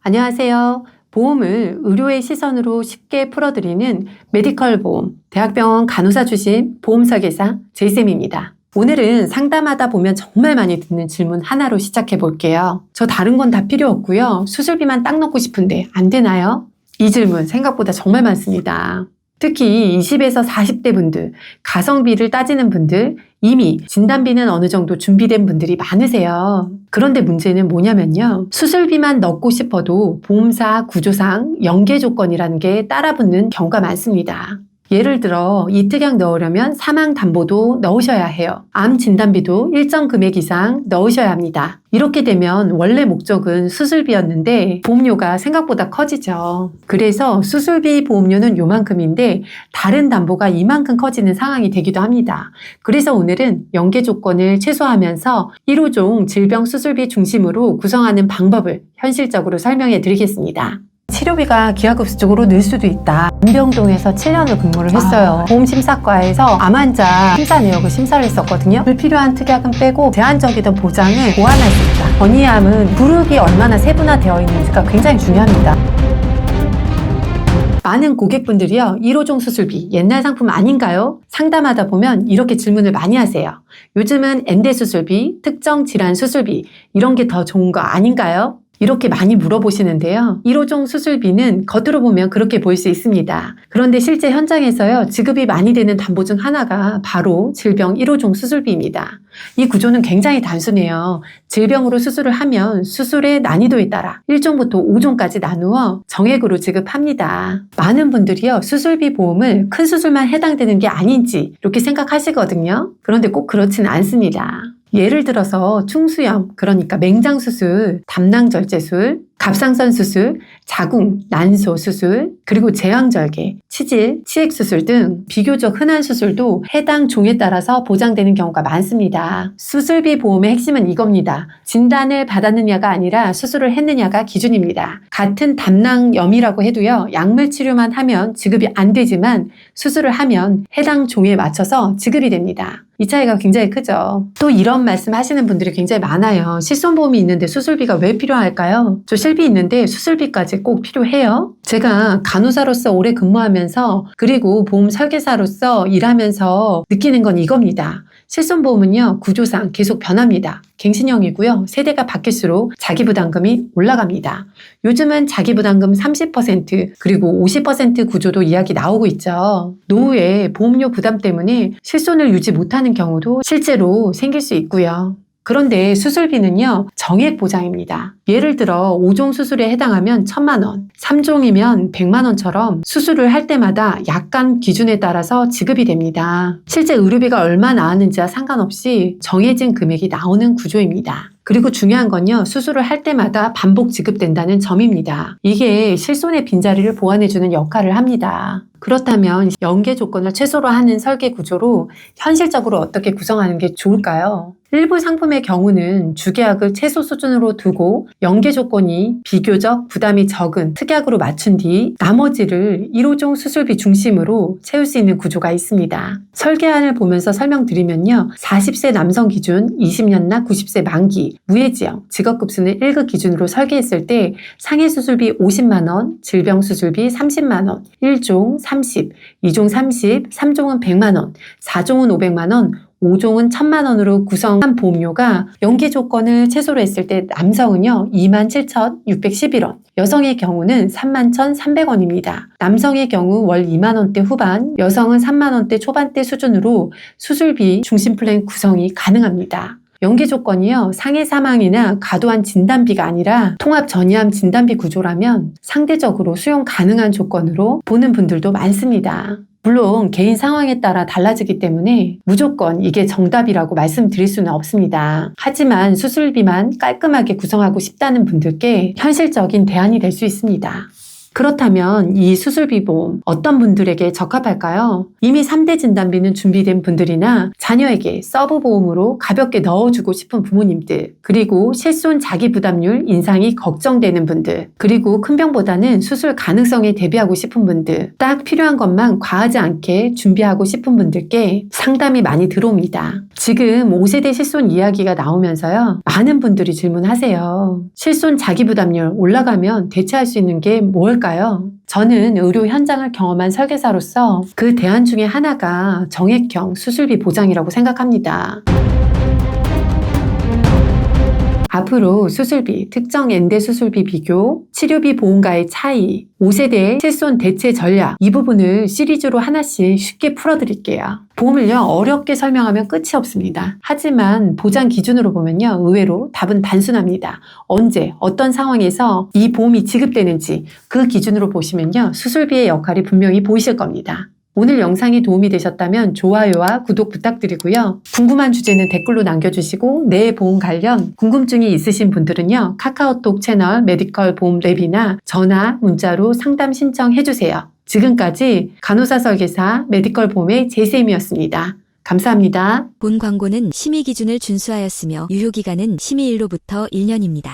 안녕하세요. 보험을 의료의 시선으로 쉽게 풀어드리는 메디컬 보험, 대학병원 간호사 출신 보험설계사 제이쌤입니다. 오늘은 상담하다 보면 정말 많이 듣는 질문 하나로 시작해 볼게요. 저 다른 건 다 필요 없고요. 수술비만 딱 넣고 싶은데 안 되나요? 이 질문 생각보다 정말 많습니다. 특히 20에서 40대 분들, 가성비를 따지는 분들, 이미 진단비는 어느 정도 준비된 분들이 많으세요. 그런데 문제는 뭐냐면요. 수술비만 넣고 싶어도 보험사 구조상 연계 조건이라는 게 따라붙는 경우가 많습니다. 예를 들어 이특약 넣으려면 사망담보도 넣으셔야 해요. 암 진단비도 일정 금액 이상 넣으셔야 합니다. 이렇게 되면 원래 목적은 수술비였는데 보험료가 생각보다 커지죠. 그래서 수술비 보험료는 요만큼인데 다른 담보가 이만큼 커지는 상황이 되기도 합니다. 그래서 오늘은 연계 조건을 최소화하면서 1호종 질병 수술비 중심으로 구성하는 방법을 현실적으로 설명해 드리겠습니다. 치료비가 기하급수적으로 늘 수도 있다. 문병동에서 7년을 근무를 했어요. 보험심사과에서 암 환자 심사 내역을 심사를 했었거든요. 불필요한 특약은 빼고 제한적이던 보장을 보완할 수 있다. 건의암은 그룹이 얼마나 세분화되어 있는지가 굉장히 중요합니다. 많은 고객분들이요, 1호종 수술비 옛날 상품 아닌가요? 상담하다 보면 이렇게 질문을 많이 하세요. 요즘은 엔대 수술비, 특정 질환 수술비 이런 게 더 좋은 거 아닌가요? 이렇게 많이 물어보시는데요. 1호종 수술비는 겉으로 보면 그렇게 보일 수 있습니다. 그런데 실제 현장에서요, 지급이 많이 되는 담보 중 하나가 바로 질병 1호종 수술비입니다. 이 구조는 굉장히 단순해요. 질병으로 수술을 하면 수술의 난이도에 따라 1종부터 5종까지 나누어 정액으로 지급합니다. 많은 분들이요, 수술비 보험을 큰 수술만 해당되는 게 아닌지 이렇게 생각하시거든요. 그런데 꼭 그렇지는 않습니다. 예를 들어서 충수염, 그러니까 맹장 수술, 담낭 절제술, 갑상선 수술, 자궁, 난소 수술, 그리고 제왕절개, 치질, 치액 수술 등 비교적 흔한 수술도 해당 종에 따라서 보장되는 경우가 많습니다. 수술비 보험의 핵심은 이겁니다. 진단을 받았느냐가 아니라 수술을 했느냐가 기준입니다. 같은 담낭염이라고 해도요, 약물 치료만 하면 지급이 안 되지만 수술을 하면 해당 종에 맞춰서 지급이 됩니다. 이 차이가 굉장히 크죠. 또 이런 말씀 하시는 분들이 굉장히 많아요. 실손보험이 있는데 수술비가 왜 필요할까요? 저 실비 있는데 수술비까지 꼭 필요해요? 제가 간호사로서 오래 근무하면서 그리고 보험 설계사로서 일하면서 느끼는 건 이겁니다. 실손보험은요, 구조상 계속 변합니다. 갱신형이고요. 세대가 바뀔수록 자기부담금이 올라갑니다. 요즘은 자기부담금 30% 그리고 50% 구조도 이야기 나오고 있죠. 노후에 보험료 부담 때문에 실손을 유지 못하는 경우도 실제로 생길 수 있고요. 그런데 수술비는요, 정액 보장입니다. 예를 들어 5종 수술에 해당하면 1,000만 원, 3종이면 100만 원처럼 수술을 할 때마다 약관 기준에 따라서 지급이 됩니다. 실제 의료비가 얼마 나왔는지와 상관없이 정해진 금액이 나오는 구조입니다. 그리고 중요한 건요, 수술을 할 때마다 반복 지급된다는 점입니다. 이게 실손의 빈자리를 보완해주는 역할을 합니다. 그렇다면 연계 조건을 최소로 하는 설계 구조로 현실적으로 어떻게 구성하는 게 좋을까요? 일부 상품의 경우는 주계약을 최소 수준으로 두고 연계 조건이 비교적 부담이 적은 특약으로 맞춘 뒤 나머지를 1호종 수술비 중심으로 채울 수 있는 구조가 있습니다. 설계안을 보면서 설명드리면요. 40세 남성 기준 20년 나 90세 만기, 무해지형, 직업급수는 1급 기준으로 설계했을 때 상해 수술비 50만 원, 질병 수술비 30만 원, 1종 30, 2종 30, 3종은 100만 원, 4종은 500만 원, 5종은 1,000만 원으로 구성한 보험료가 연계 조건을 최소로 했을 때 남성은요 27,611원, 여성의 경우는 31,300원입니다. 남성의 경우 월 2만 원대 후반, 여성은 3만 원대 초반대 수준으로 수술비 중심 플랜 구성이 가능합니다. 연계 조건이요, 상해 사망이나 과도한 진단비가 아니라 통합 전이암 진단비 구조라면 상대적으로 수용 가능한 조건으로 보는 분들도 많습니다. 물론 개인 상황에 따라 달라지기 때문에 무조건 이게 정답이라고 말씀드릴 수는 없습니다. 하지만 수술비만 깔끔하게 구성하고 싶다는 분들께 현실적인 대안이 될 수 있습니다. 그렇다면 이 수술비 보험 어떤 분들에게 적합할까요? 이미 3대 진단비는 준비된 분들이나 자녀에게 서브 보험으로 가볍게 넣어주고 싶은 부모님들, 그리고 실손 자기 부담률 인상이 걱정되는 분들, 그리고 큰 병보다는 수술 가능성에 대비하고 싶은 분들, 딱 필요한 것만 과하지 않게 준비하고 싶은 분들께 상담이 많이 들어옵니다. 지금 5세대 실손 이야기가 나오면서요, 많은 분들이 질문하세요. 실손 자기 부담률 올라가면 대체할 수 있는 게 뭘까요? 저는 의료 현장을 경험한 설계사로서 그 대안 중에 하나가 정액형 수술비 보장이라고 생각합니다. 앞으로 수술비, 특정 엔대 수술비 비교, 치료비 보험과의 차이, 5세대의 실손 대체 전략, 이 부분을 시리즈로 하나씩 쉽게 풀어드릴게요. 보험을요, 어렵게 설명하면 끝이 없습니다. 하지만 보장 기준으로 보면요, 의외로 답은 단순합니다. 언제, 어떤 상황에서 이 보험이 지급되는지 그 기준으로 보시면요, 수술비의 역할이 분명히 보이실 겁니다. 오늘 영상이 도움이 되셨다면 좋아요와 구독 부탁드리고요. 궁금한 주제는 댓글로 남겨주시고 내 보험 관련 궁금증이 있으신 분들은요. 카카오톡 채널 메디컬 보험 랩이나 전화, 문자로 상담 신청해주세요. 지금까지 간호사 설계사 메디컬 보험의 제이쌤이었습니다. 감사합니다. 본 광고는 심의 기준을 준수하였으며 유효기간은 심의일로부터 1년입니다.